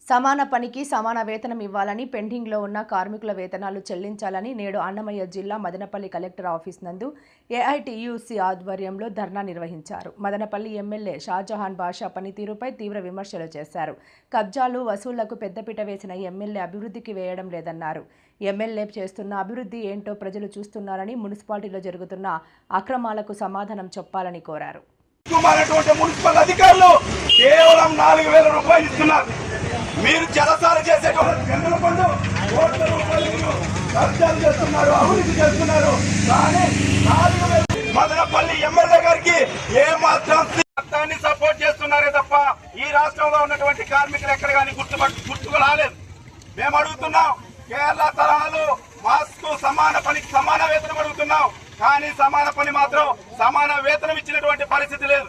సమాన పనికి సమాన వేతనం ఇవ్వాలని పెండింగ్లో ఉన్న కార్మికుల వేతనాలు చెల్లించాలని నేడు అన్నమయ్య జిల్లా మదనపల్లి కలెక్టర్ ఆఫీస్ నందు ఏఐటియుసి ఆధ్వర్యంలో ధర్నా నిర్వహించారు. మదనపల్లి ఎమ్మెల్యే షాజహాన్ బాషా పనితీరుపై తీవ్ర విమర్శలు చేశారు. కబ్జాలు వసూళ్లకు పెద్దపీట వేసిన ఎమ్మెల్యే అభివృద్ధికి వేయడం లేదన్నారు. ఎమ్మెల్యే చేస్తున్న అభివృద్ధి ఏంటో ప్రజలు చూస్తున్నారని, మున్సిపాలిటీలో జరుగుతున్న అక్రమాలకు సమాధానం చెప్పాలని కోరారు. మున్సిపల్ అధికారులు కేవలం 4000 రూపాయలు ఇస్తున్నారు. మీరు జలసాలు చేసేటువంటి జనరల్ ఫండ్ కోట్ల రూపాయలు ఖర్చు చేస్తున్నారు, అభివృద్ధి చేస్తున్నారు. కానీ మదనపల్లి ఎమ్మెల్యే గారికి ఏ మాత్రం సపోర్ట్ చేస్తున్నారే తప్ప ఈ రాష్ట్రంలో ఉన్నటువంటి కార్మికులు ఎక్కడ కానీ గుర్తుకు రాలేదు. మేము అడుగుతున్నాం, కేరళ తరహాలో మాస్కు సమాన పనికి సమాన వేతనం అడుగుతున్నాం. కానీ సమాన పని మాత్రం సమాన వేతనం ఇచ్చినటువంటి పరిస్థితి లేదు.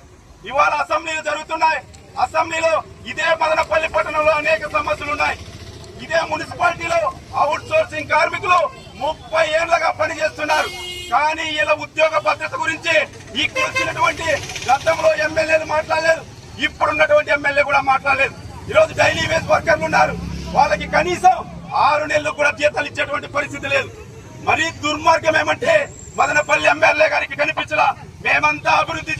ఇవాళ అసెంబ్లీలు జరుగుతున్నాయి. అసెంబ్లీలో ఇదే మదనపల్లి పట్టణంలో అనేక సమస్యలు ఉన్నాయి. ఇదే మున్సిపాలిటీలో అవుట్ సోర్సింగ్ కార్మికులు 30 ఏళ్లుగా పనిచేస్తున్నారు. కానీ ఇలా ఉద్యోగ భద్రత గురించి ఇక్కడ వచ్చినటువంటి గతంలో ఎమ్మెల్యేలు మాట్లాడలేదు, ఇప్పుడున్నటువంటి ఎమ్మెల్యే కూడా మాట్లాడలేదు. ఈరోజు డైలీ వేజ్ వర్కర్లు ఉన్నారు, వాళ్ళకి కనీసం 6 నెలలు కూడా జీతాలు ఇచ్చేటువంటి పరిస్థితి లేదు. మరి దుర్మార్గం ఏమంటే మదనపల్లి ఎమ్మెల్యే గారికి కనిపించలా. మేమంతా అభివృద్ధి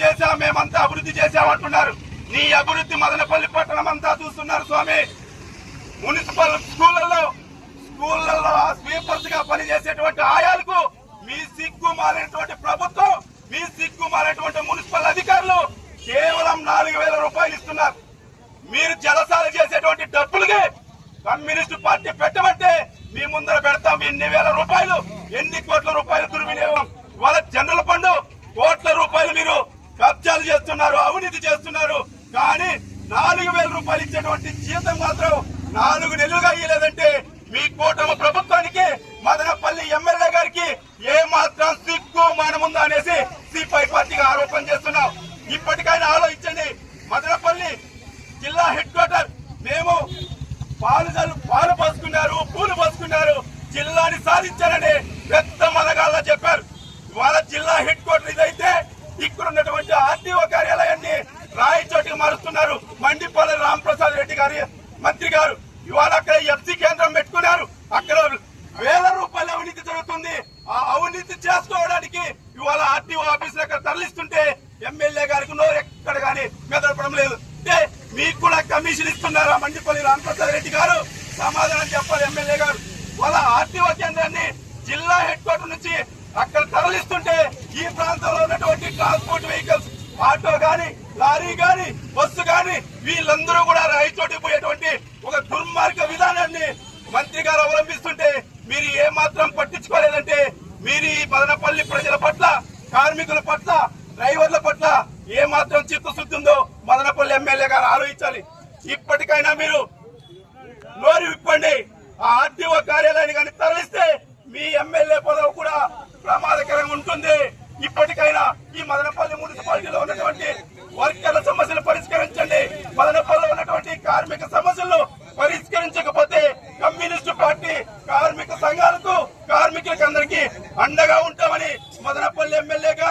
చేశాం అంటున్నారు. నీ అభివృద్ధి మదనపల్లి పట్టణం అంతా చూస్తున్నారు స్వామి. మున్సిపల్ స్కూళ్లలో స్వీపర్స్ గా పనిచేసేటువంటి ఆయాలకు మీ సిగ్గు మారినటువంటి ప్రభుత్వం, మీ సిగ్గు మారినటువంటి మున్సిపల్ అధికారులు కేవలం 4000 రూపాయలు ఇస్తున్నారు. మీరు జలసాలు చేసేటువంటి డబ్బులకి కమ్యూనిస్టు పార్టీ పెట్టమంటే మీ ముందర పెడతాం. ఎన్ని వేల రూపాయలు, ఎన్ని కోట్ల రూపాయలు దుర్వినియోగం. వాళ్ళ జనరల్ ఫండ్ కోట్ల రూపాయలు మీరు కబ్జాలు చేస్తున్నారు, అవినీతి చేస్తున్నారు. కానీ 4000 రూపాయలు ఇచ్చేటువంటి జీతం మాత్రం 4 నెలలుగా ఇయ్యలేదంటే మీ కూటమి ప్రభుత్వానికి, మదనపల్లి ఎమ్మెల్యే గారికి ఏ మాత్రం సిగ్గు మానముందా అనేసి సిపిఐ పార్టీగా ఆరోపణ చేస్తున్నాం. ఇప్పటికైనా ఆలోచించండి. మదనపల్లి జిల్లా హెడ్ క్వార్టర్ మేము పాలు పోసుకున్నారు, పూలు పోసుకున్నారు, జిల్లాని సాధించారని పెద్ద మనగాళ్ళ చెప్పారు. ఇవాళ జిల్లా హెడ్ క్వార్టర్ ఇదైతే ఇక్కడ ఉన్నటువంటి ఆర్టీఓ కార్యాలయాన్ని రాయచోటికి మారుస్తున్నారు. మండిపల్లి రాంప్రసాద్ రెడ్డి గారి మంత్రి గారు ఇవాళ అక్కడ ఎఫ్సి కేంద్రం పెట్టుకున్నారు. అక్కడ వేల రూపాయల అవినీతి జరుగుతుంది. ఆ అవినీతి చేసుకోవడానికి ఇవాళ ఆర్టీఓ ఆఫీస్ దగ్గర తరలిస్తుంటే ఎమ్మెల్యే గారికి నోరు ఎక్కడ కానీ మెదపడం లేదు. అంటే మీకు కూడా కమిషన్ ఇస్తున్నారా? మండిపల్లి రాంప్రసాద్ రెడ్డి గారు సమాధానం చెప్పాలి. ఎమ్మెల్యే గారు వాళ్ళ ఆర్టీఓ కేంద్రాన్ని జిల్లా హెడ్ క్వార్టర్ నుంచి అక్కడ తరలిస్తుంటే ఈ ప్రాంతంలో ఉన్నటువంటి ట్రాన్స్పోర్ట్ వెహికల్స్, ఆటో గాని, లారీ గాని, బస్సు గాని వీళ్ళందరూ కూడా రాయచోటికి పోయేటువంటి ఒక దుర్మార్గ విధానాన్ని మంత్రి గారు అవలంబిస్తుంటే మీరు ఏ మాత్రం పట్టించుకోలేదంటే మీరు ఈ మదనపల్లి ప్రజల పట్ల, కార్మికుల పట్ల, డ్రైవర్ల పట్ల ఏ మాత్రం చిత్తశుద్ధి ఉందో మదనపల్లి ఎమ్మెల్యే గారు ఆలోచించాలి. ఇప్పటికైనా మీరు నోరు విప్పండి. ఆ ఆర్టీఓ కార్యాలయాన్ని కానీ తరలిస్తే మీ ఎమ్మెల్యే పదవి కూడా ప్రమాదకరంగా ఉంటుంది. ఇప్పటికైనా ఈ మదనపల్లి మున్సిపాలిటీలో ఉన్నటువంటి వర్కర్ల సమస్యలు పరిష్కరించండి. మదనపల్లిలో ఉన్నటువంటి కార్మిక సమస్యలను పరిష్కరించకపోతే కమ్యూనిస్టు పార్టీ కార్మిక సంఘాలకు, కార్మికులకు అందరికీ అండగా ఉంటామని మదనపల్లి ఎమ్మెల్యేగా